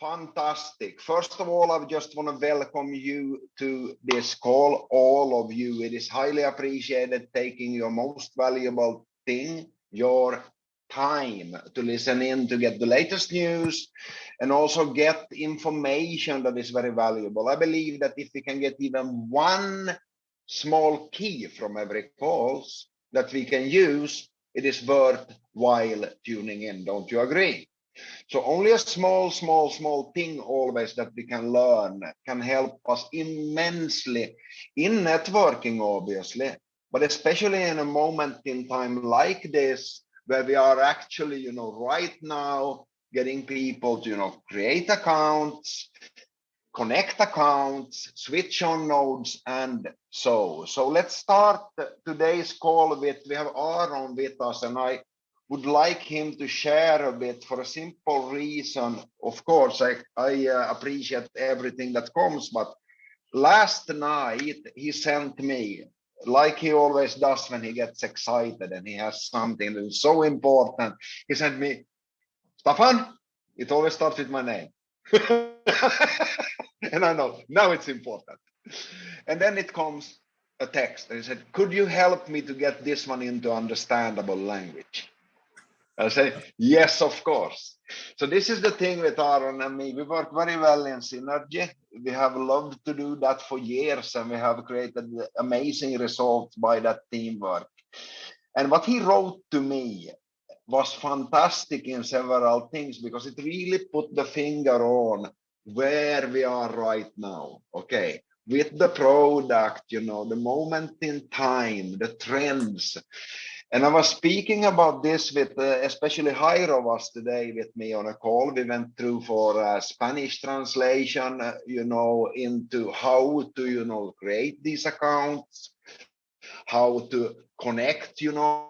Fantastic. First of all, I just want to welcome you to this call, all of you. It is highly appreciated taking your most valuable thing, your time to listen in, to get the latest news and also get information that is very valuable. I believe that if we can get even one small key from every calls that we can use, it is worthwhile tuning in. Don't you agree? So only a small thing always that we can learn can help us immensely in networking, obviously, but especially in a moment in time like this, where we are actually, right now getting people to, create accounts, connect accounts, switch on nodes, and so let's start today's call with, we have Aron with us, and I would like him to share a bit for a simple reason. Of course, I appreciate everything that comes, but last night he sent me, like he always does when he gets excited and he has something that is so important, he sent me, Stephan, it always starts with my name. And I know, now it's important. And then it comes a text and he said, could you help me to get this one into understandable language? I say, yes, of course. So this is the thing with Aron and me. We work very well in synergy. We have loved to do that for years, and we have created amazing results by that teamwork. And what he wrote to me was fantastic in several things, because it really put the finger on where we are right now. Okay, with the product, the moment in time, the trends. And I was speaking about this with especially Jairo was today with me on a call. We went through for Spanish translation, into how to, create these accounts, how to connect, the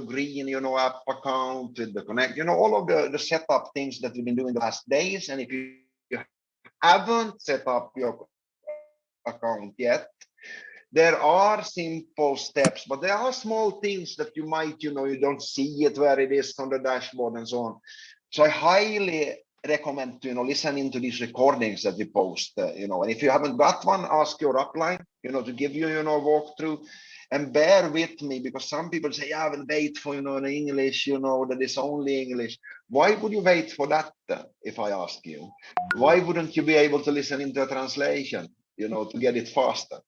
green, app account with the connect, all of the setup things that we've been doing the last days. And if you haven't set up your account yet, there are simple steps, but there are small things that you might, you don't see it where it is on the dashboard and so on. So I highly recommend to, listening to these recordings that we post, and if you haven't got one, ask your upline, to give you, a walkthrough, and bear with me, because some people say, yeah, I will wait for, in English, that is only English. Why would you wait for that? If I ask you, why wouldn't you be able to listen into a translation, to get it faster?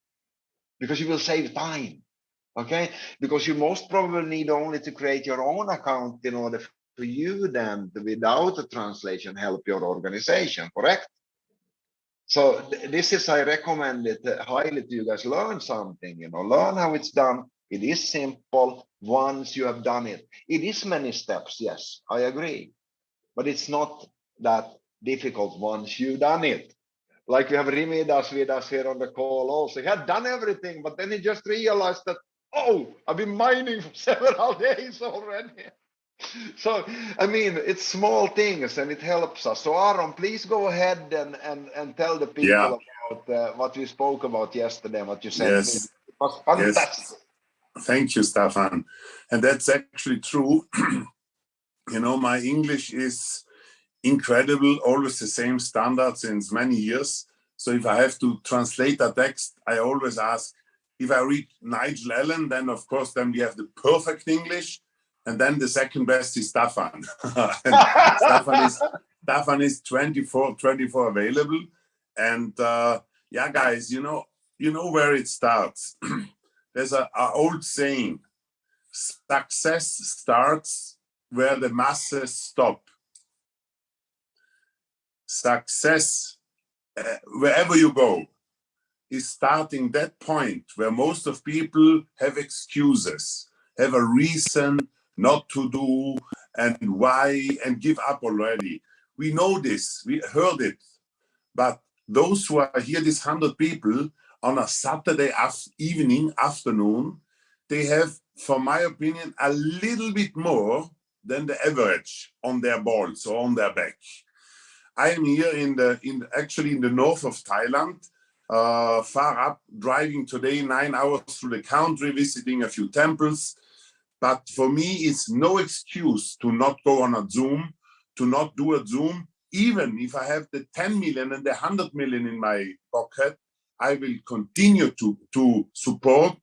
Because you will save time, okay? Because you most probably need only to create your own account in order for you then, without a translation, help your organization, correct? So this is, I recommend it highly to you guys. Learn something, learn how it's done. It is simple once you have done it. It is many steps, yes, I agree. But it's not that difficult once you've done it. Like we have Rimidas with us here on the call also. He had done everything, but then he just realized that, oh, I've been mining for several days already. So, I mean, it's small things and it helps us. So Aron, please go ahead and tell the people about what we spoke about yesterday, what you said. Yes. It was fantastic. Yes. Thank you, Stephan. And that's actually true. My English is incredible, always the same standard since many years. So if I have to translate a text, I always ask, if I read Nigel Allen, then of course, then we have the perfect English. And then the second best is Stephan. Stephan is 24 available. And yeah, guys, you know where it starts. There's an old saying, success starts where the masses stop. Success, wherever you go, is starting that point where most of people have excuses, have a reason not to do, and why, and give up already. We know this, we heard it, but those who are here, these 100 people, on a Saturday afternoon, they have, for my opinion, a little bit more than the average on their balls or on their back. I am here actually in the north of Thailand, far up, driving today 9 hours through the country, visiting a few temples. But for me, it's no excuse to not go on a Zoom, to not do a Zoom, even if I have the 10 million and the 100 million in my pocket, I will continue to support.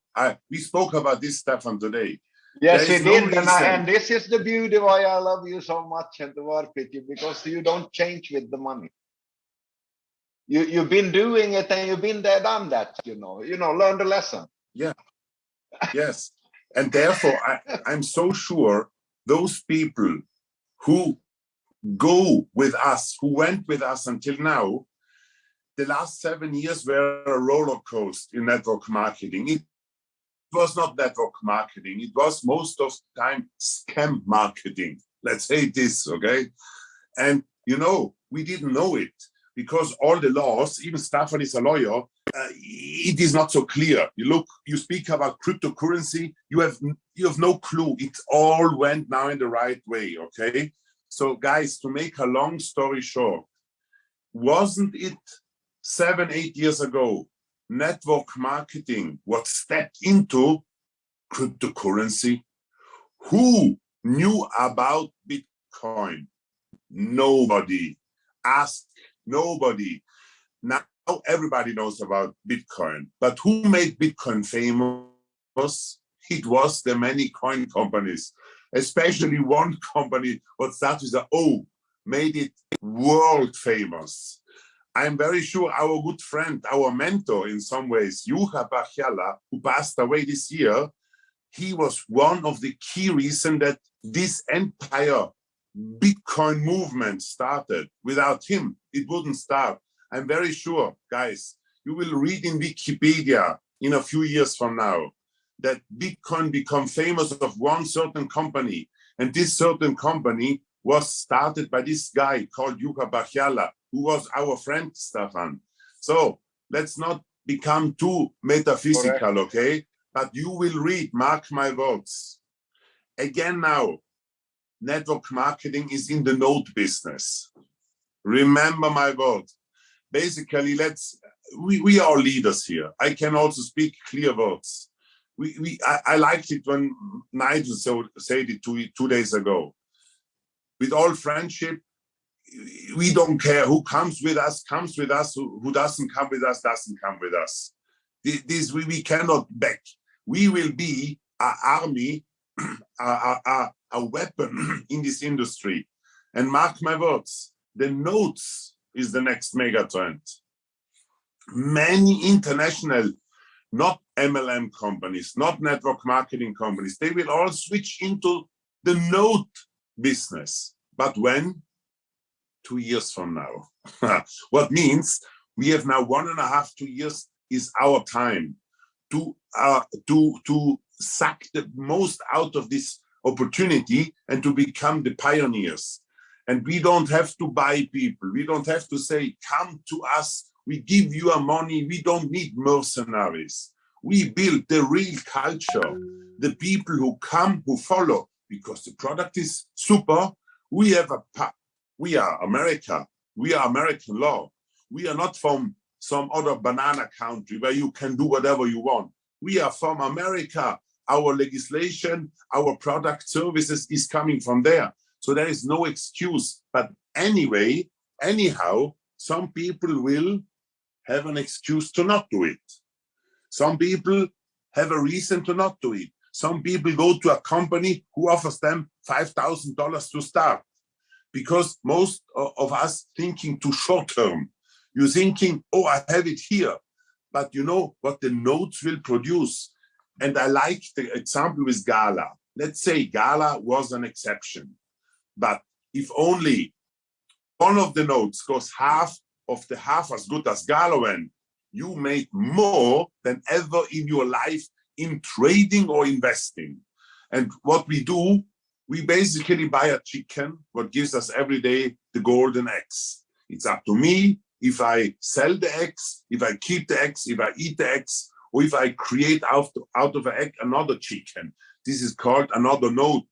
We spoke about this, Stephan, today. Yes, There we is no did, reason. and this is the beauty why I love you so much and to work with you, because you don't change with the money. You've been doing it and you've been there, done that. Learn the lesson. Yeah. Yes, and therefore I'm so sure those people who go with us, who went with us until now, the last 7 years were a roller coaster in network marketing. It was not network marketing. It was most of the time scam marketing. Let's say this, okay? And, we didn't know it because all the laws, even Stephan is a lawyer, it is not so clear. You speak about cryptocurrency, you have no clue. It all went now in the right way, okay? So guys, to make a long story short, wasn't it 7, 8 years ago, network marketing what stepped into cryptocurrency? Who knew about Bitcoin? Nobody. Ask nobody. Now everybody knows about Bitcoin, but who made Bitcoin famous? It was the many coin companies, especially one company, what starts with an O, made it world famous. I'm very sure our good friend, our mentor in some ways, Juha Bachala, who passed away this year, he was one of the key reasons that this entire Bitcoin movement started. Without him, it wouldn't start. I'm very sure, guys, you will read in Wikipedia in a few years from now that Bitcoin became famous of one certain company. And this certain company was started by this guy called Juha Bachala, who was our friend, Stephan. So let's not become too metaphysical, Correct. okay? But you will read, mark my words. Again now, network marketing is in the node business. Remember my word. Basically, we are leaders here. I can also speak clear words. I liked it when Nigel said it 2 days ago. With all friendship, we don't care who comes with us, who doesn't come with us, doesn't come with us. This we cannot back. We will be an army, a weapon in this industry. And mark my words, the nodes is the next mega trend. Many international, not MLM companies, not network marketing companies, they will all switch into the node business. But when? 2 years from now. What means we have now 1.5, 2 years is our time to suck the most out of this opportunity and to become the pioneers. And we don't have to buy people. We don't have to say, come to us, we give you our money. We don't need mercenaries. We build the real culture, the people who come, who follow, because the product is super. We are America. We are American law. We are not from some other banana country where you can do whatever you want. We are from America. Our legislation, our product services is coming from there. So there is no excuse. But anyway, anyhow, some people will have an excuse to not do it. Some people have a reason to not do it. Some people go to a company who offers them $5,000 to start. Because most of us thinking too short term. You're thinking, oh, I have it here. But you know what the nodes will produce. And I like the example with Gala. Let's say Gala was an exception. But if only one of the nodes goes half as good as Gala went, you made more than ever in your life in trading or investing. And what we do, we basically buy a chicken, what gives us every day the golden eggs. It's up to me if I sell the eggs, if I keep the eggs, if I eat the eggs, or if I create out of an egg another chicken. This is called another node.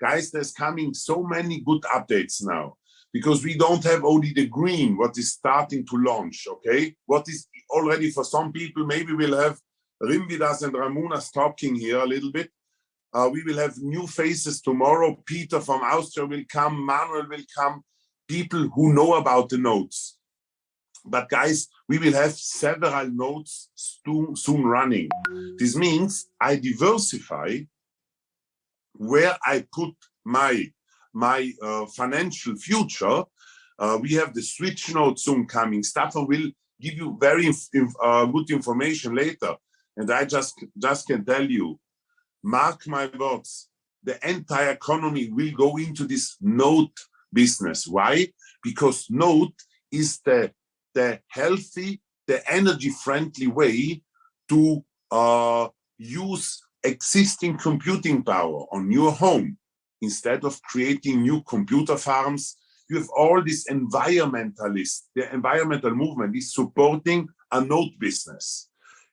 Guys, there's coming so many good updates now because we don't have only the green, what is starting to launch, okay? What is already for some people, maybe we'll have Rimvidas and Ramunas talking here a little bit. We will have new faces tomorrow. Peter from Austria will come, Manuel will come. people who know about the nodes. But guys, we will have several nodes soon running. This means I diversify where I put my financial future. We have the switch node soon coming. Stephan will give you very good information later. And I just can tell you, mark my words, the entire economy will go into this node business. Why? Because node is the healthy, the energy-friendly way to use existing computing power on your home. Instead of creating new computer farms, you have all these environmentalists. The environmental movement is supporting a node business.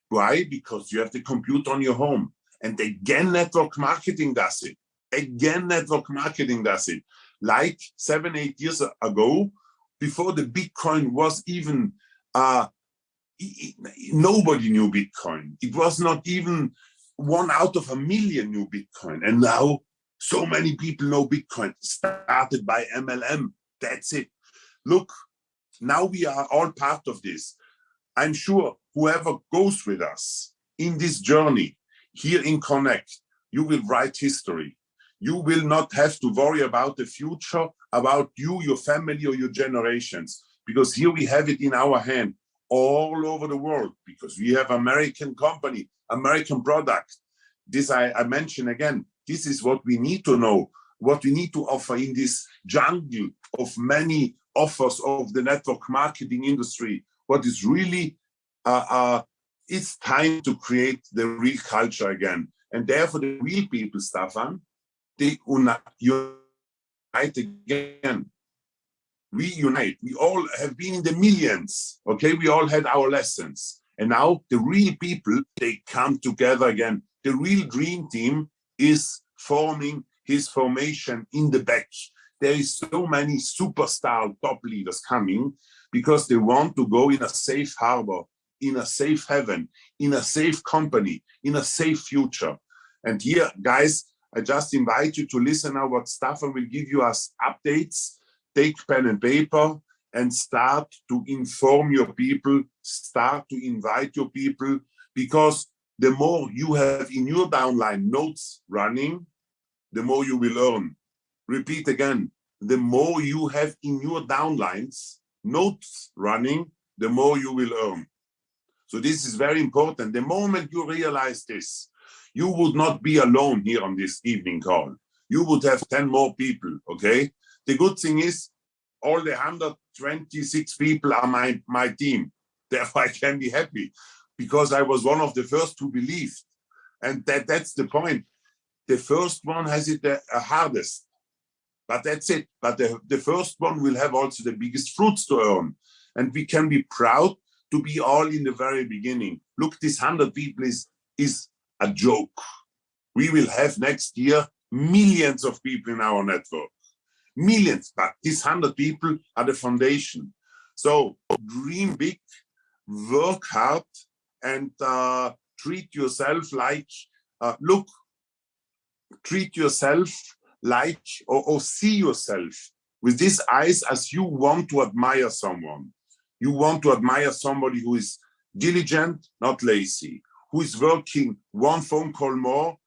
Why? Because you have the computer on your home. And again, network marketing does it. Again, network marketing does it. Like 7-8 years ago, before the Bitcoin was even, nobody knew Bitcoin. It was not even 1 out of 1 million knew Bitcoin. And now so many people know Bitcoin, started by MLM. That's it. Look, now we are all part of this. I'm sure whoever goes with us in this journey here in Connect, you will write history. You will not have to worry about the future, about you, your family, or your generations, because here we have it in our hand all over the world, because we have American company, American product. This I mention again, this is what we need to know, what we need to offer in this jungle of many offers of the network marketing industry. What is really, it's time to create the real culture again. And therefore the real people, Stephan, they unite again. We unite. We all have been in the millions, okay? We all had our lessons. And now the real people, they come together again. The real dream team is forming his formation in the back. There is so many superstar top leaders coming because they want to go in a safe harbor, in a safe heaven, in a safe company, in a safe future. And here, guys, I just invite you to listen now what Stephan will give you as updates. Take pen and paper and start to inform your people, start to invite your people, because the more you have in your downline nodes running, the more you will earn. Repeat again, the more you have in your downlines nodes running, the more you will earn. So this is very important. The moment you realize this, you would not be alone here on this evening call. You would have 10 more people, okay? The good thing is, all the 126 people are my team. Therefore, I can be happy because I was one of the first who believed. And that's the point. The first one has it the hardest, but that's it. But the first one will have also the biggest fruits to earn. And we can be proud to be all in the very beginning. Look, this 100 people is a joke. We will have next year millions of people in our network. Millions, but these 100 people are the foundation. So dream big, work hard, and treat yourself like, treat yourself like, or see yourself with these eyes as you want to admire someone. You want to admire somebody who is diligent, not lazy, who is working 1 phone call more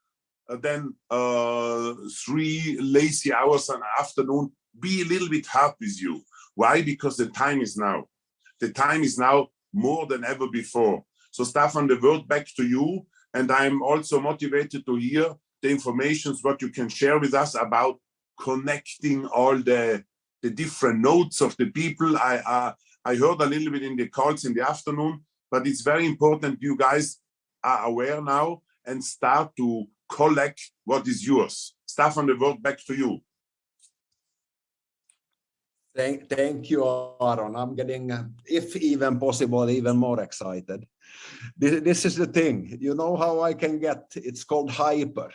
than 3 lazy hours an afternoon. Be a little bit hard with you. Why? Because the time is now. The time is now more than ever before. So Stephan, the word back to you. And I'm also motivated to hear the information, what you can share with us about connecting all the different nodes of the people. I heard a little bit in the calls in the afternoon, but it's very important you guys are aware now and start to collect what is yours. Stephan, the word back to you. Thank you, Aaron. I'm getting, if even possible, even more excited. This is the thing. You know how I can get? It's called hyper.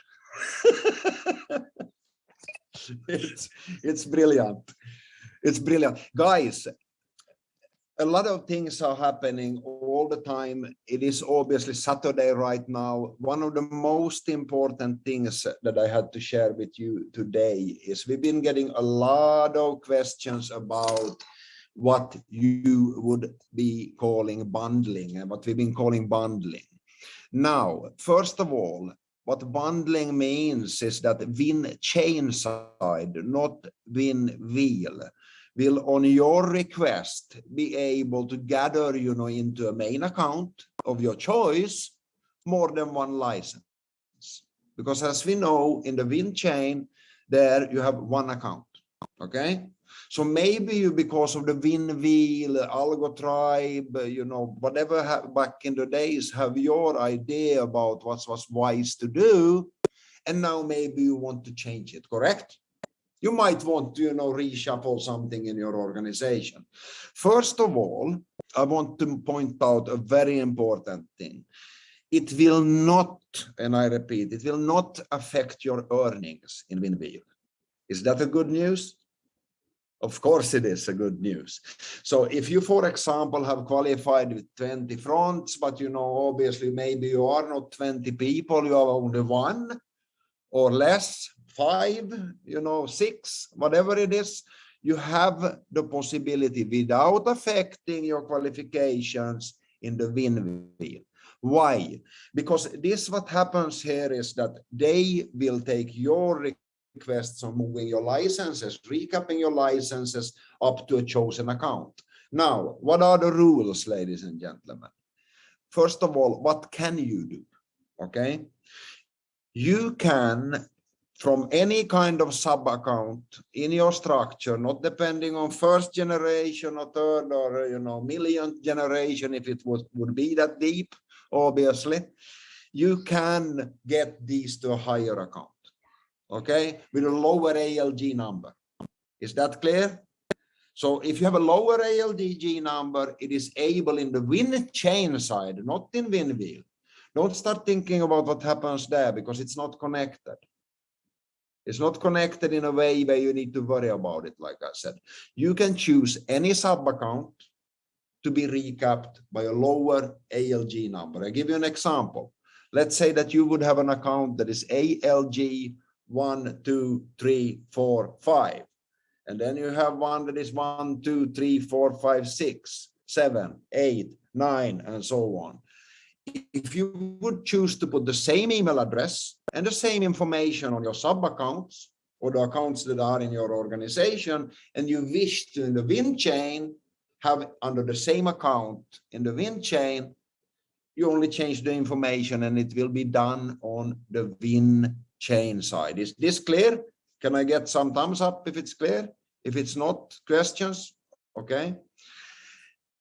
It's brilliant. It's brilliant. Guys, a lot of things are happening all the time. It is obviously Saturday right now. One of the most important things that I had to share with you today is we've been getting a lot of questions about what you would be calling bundling and what we've been calling bundling. Now, first of all, what bundling means is that win chain side, not win wheel, will on your request be able to gather, into a main account of your choice, more than one license. Because as we know, in the win chain, there you have one account, okay? So maybe you, because of the WinWheel, Algo Tribe, whatever back in the days, have your idea about what was wise to do, and now maybe you want to change it, correct? You might want to, reshuffle something in your organization. First of all, I want to point out a very important thing. It will not, and I repeat, it will not affect your earnings in WinWheel. Is that a good news? Of course it is a good news. So if you, for example, have qualified with 20 fronts, but obviously maybe you are not 20 people, you have only one or less, 5, 6, whatever it is, you have the possibility without affecting your qualifications in the WinWheel. Why? Because this, what happens here is that they will take your requests on moving your licenses, recapping your licenses up to a chosen account. Now, what are the rules, ladies and gentlemen? First of all, what can you do? Okay, you can, from any kind of sub account in your structure, not depending on first generation or third or millionth generation, if it would be that deep, obviously, you can get these to a higher account. Okay, with a lower ALG number. Is that clear? So if you have a lower ALG number, it is able in the win chain side, not in WinWheel. Don't start thinking about what happens there because it's not connected. It's not connected in a way where you need to worry about it, like I said. You can choose any sub account to be recapped by a lower ALG number. I give you an example. Let's say that you would have an account that is ALG 1, 2, 3, 4, 5. And then you have one that is 1, 2, 3, 4, 5, 6, 7, 8, 9, and so on. If you would choose to put the same email address and the same information on your sub accounts or the accounts that are in your organization, and you wish to, in the win chain, have under the same account in the win chain, you only change the information and it will be done on the win chain side. Is this clear? Can I get some thumbs up if it's clear? If it's not, questions? Okay.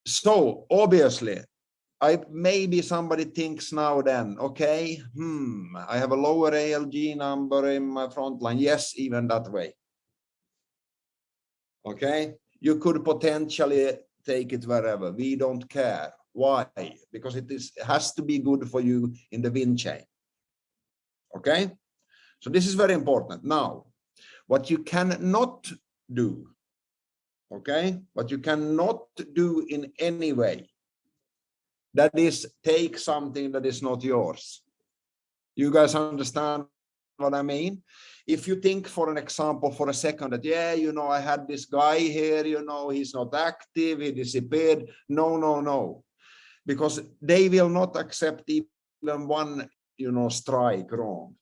So obviously, maybe somebody thinks now then, okay, I have a lower ALG number in my front line. Yes, even that way. Okay, you could potentially take it wherever. We don't care. Why? Because it has to be good for you in the win chain. Okay, so this is very important. Now, what you cannot do, okay, what you cannot do in any way, that is take something that is not yours. You guys understand what I mean? If you think, for an example, for a second that, yeah, I had this guy here, he's not active, he disappeared. No. Because they will not accept even one, strike wrong.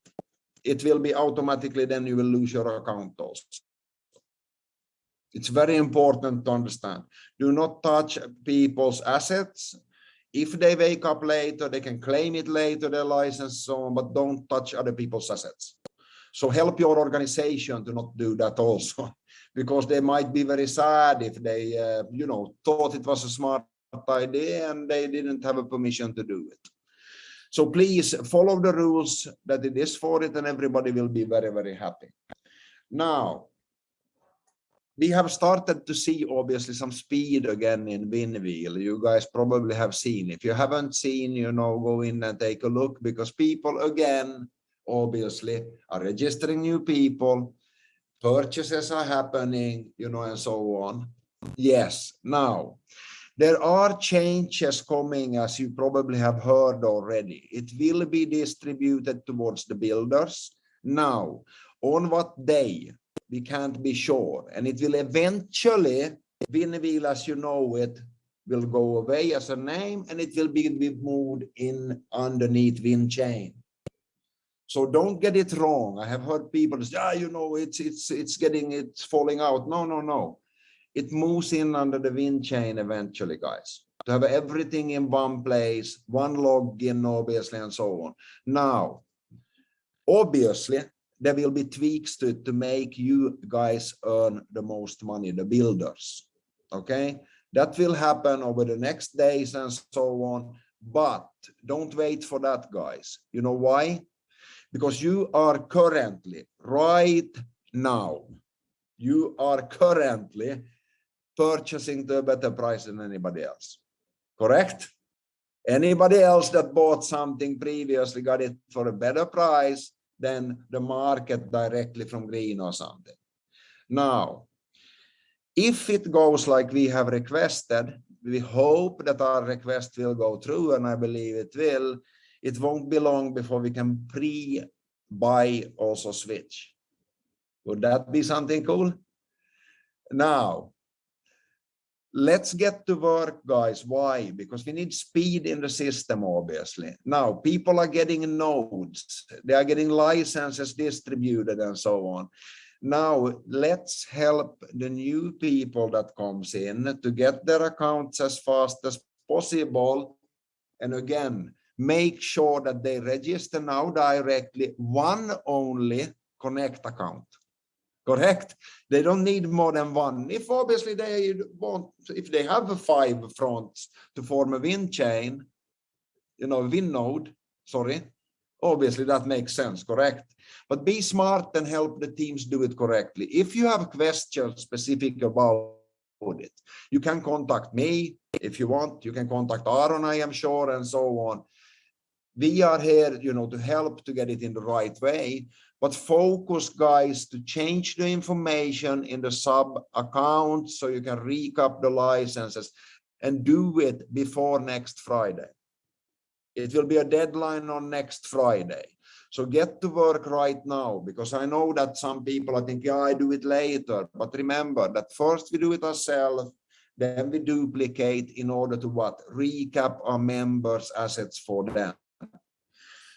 It will be automatically, then you will lose your account also. It's very important to understand. Do not touch people's assets. If they wake up later, they can claim it later, their license, so on, but don't touch other people's assets. So help your organization to not do that also, because they might be very sad if they, thought it was a smart idea and they didn't have a permission to do it. So please follow the rules that it is for it, and everybody will be very, very happy. Now, we have started to see obviously some speed again in WinWheel. You guys probably have seen. If you haven't seen, go in and take a look, because people again, obviously, are registering new people, purchases are happening, and so on. Yes. Now, There are changes coming, as you probably have heard already. It will be distributed towards the builders. Now, on what day, we can't be sure. And it will eventually, WINWHEEL as you know it, will go away as a name, and it will be moved in underneath WinChain. So don't get it wrong. I have heard people say, you know, it's falling out. No. It moves in under the WinChain eventually, guys. To have everything in one place, one login, obviously, and so on. Now, obviously, there will be tweaks to it to make you guys earn the most money, the builders. Okay, that will happen over the next days and so on. But don't wait for that, guys. You know why? Because you are currently, right now, you are currently purchasing to a better price than anybody else. Correct? Anybody else that bought something previously got it for a better price than the market directly from green or something. Now, if it goes like we have requested, we hope that our request will go through, and I believe it will. It won't be long before we can pre-buy also switch. Would that be something cool? Now, let's get to work, guys. Why? Because we need speed in the system, obviously. Now, people are getting nodes. They are getting licenses distributed and so on. Now, let's help the new people that comes in to get their accounts as fast as possible. And again, make sure that they register now directly one only Connect account. Correct? They don't need more than one. If obviously they want, if they have 5 fronts to form a WinChain, you know, WinNode, sorry, obviously that makes sense, correct? But be smart and help the teams do it correctly. If you have questions specific about it, you can contact me. If you want, you can contact Aron, I am sure, and so on. We are here, you know, to help to get it in the right way. But focus, guys, to change the information in the sub account so you can recap the licenses and do it before next Friday. It will be a deadline on next Friday. So get to work right now, because I know that some people are thinking, I do it later. But remember that first we do it ourselves, then we duplicate in order to what? Recap our members' assets for them.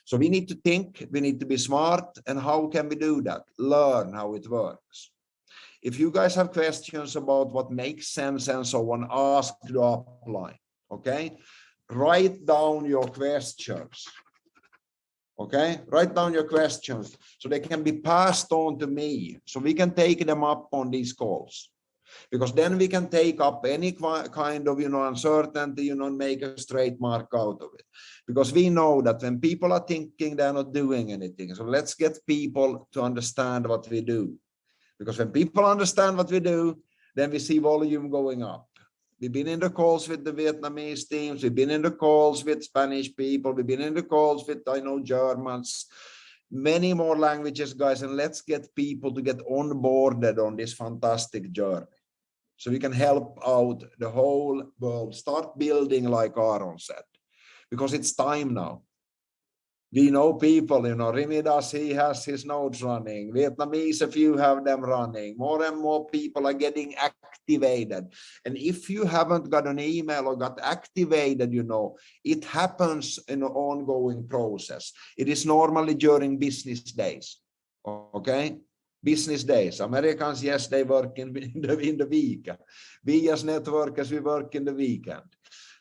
So we need to think, we need to be smart, and how can we do that? Learn how it works. If you guys have questions about what makes sense and so on, ask the upline, okay? Write down your questions, okay? Write down your questions so they can be passed on to me, so we can take them up on these calls. Because then we can take up any kind of, you know, uncertainty, you know, and make a straight mark out of it. Because we know that when people are thinking they're not doing anything, so let's get people to understand what we do. Because when people understand what we do, then we see volume going up. We've been in the calls with the Vietnamese teams, we've been in the calls with Spanish people, we've been in the calls with, I know, Germans, many more languages, guys, and let's get people to get onboarded on this fantastic journey. So we can help out the whole world, start building like Aron said, because it's time now. We know people, you know, Rimidas, he has his nodes running. Vietnamese, a few have them running. More and more people are getting activated. And if you haven't got an email or got activated, you know, it happens in an ongoing process. It is normally during business days, okay? Business days. Americans, yes, they work in the week. We as networkers, we work in the weekend.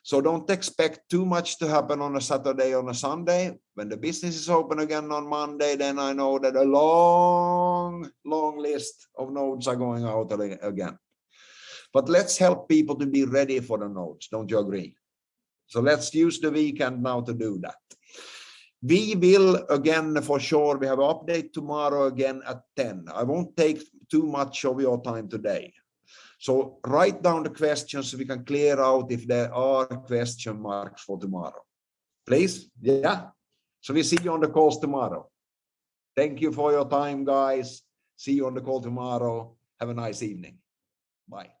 So don't expect too much to happen on a Saturday, on a Sunday. When the business is open again on Monday, then I know that a long list of nodes are going out again. But let's help people to be ready for the nodes. Don't you agree? So let's use the weekend now to do that. We will, again, for sure, we have an update tomorrow again at 10. I won't take too much of your time today. So write down the questions so we can clear out if there are question marks for tomorrow. Please? Yeah. So we see you on the calls tomorrow. Thank you for your time, guys. See you on the call tomorrow. Have a nice evening. Bye.